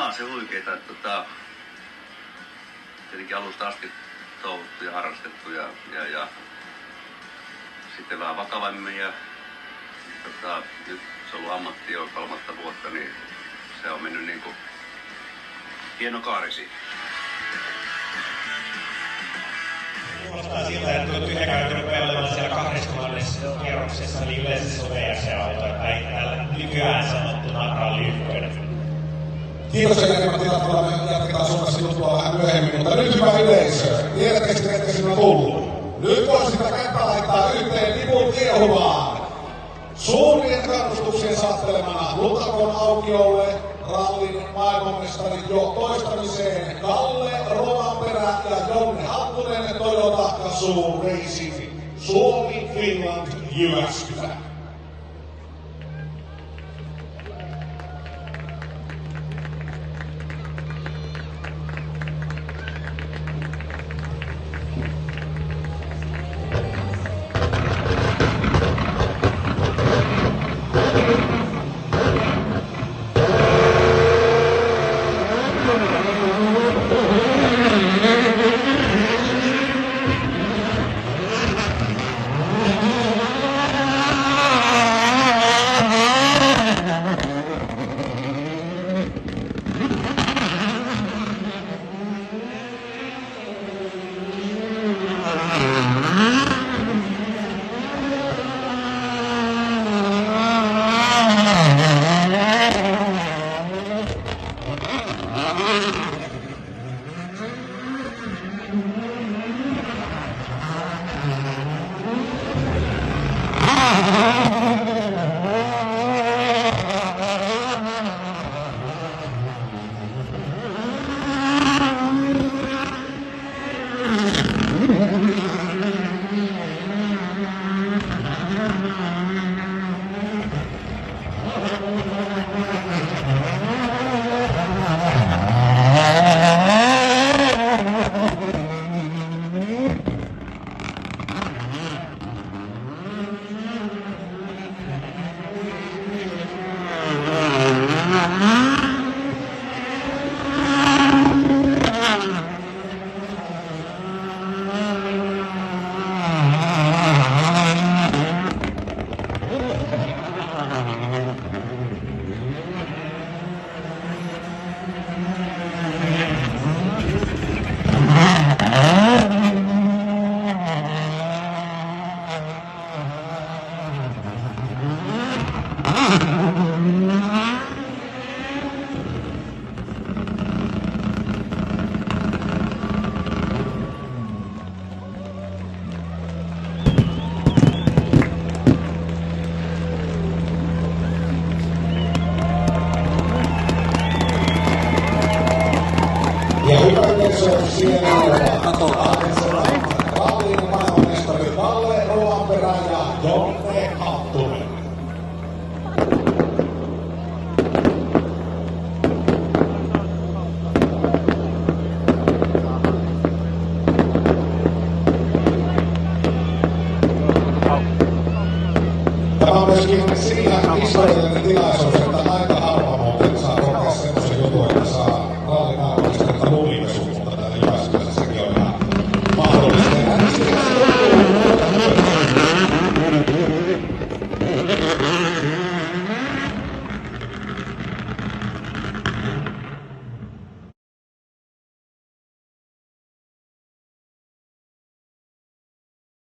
onhan se huikeeta, että tietenkin alusta asti touhuttu ja harrastettu ja sitten vähän vakavammin ja nyt se on ollut ammatti jo 3 vuotta, niin se on mennyt niin kuin hieno kaari siitä. Kuulostaa siltä, että kun tyhjäkäytön pelaamaan siellä 20. kierroksessa, niin yleensä se on VRC-auto, tai täällä nykyään sanottuna rallyykkönen. Kiitos enemmän tilattavaa, me jatketaan Suomessa juttua vähän myöhemmin, mutta nyt hyvä yleisö. Tiedättekö te, ketkä sinne on tullut? Nyt voi sitä kättä laittaa yhteen lipun kiehumaan. Suurien kannustuksien saattelemana Lutakon aukiolle rallin maailmanmestarit jo toistamiseen Kalle Rovanperä ja Jonne Hattunen Toyota Gazoo Racing Suomi Finland Jyväskylä. Ja hyvä yleisö siellä rallin maailmanmestari Kalle Rovanperä ja Jonne Hattunen. Tämä on myöskin siinä historiallinen tilaisuus.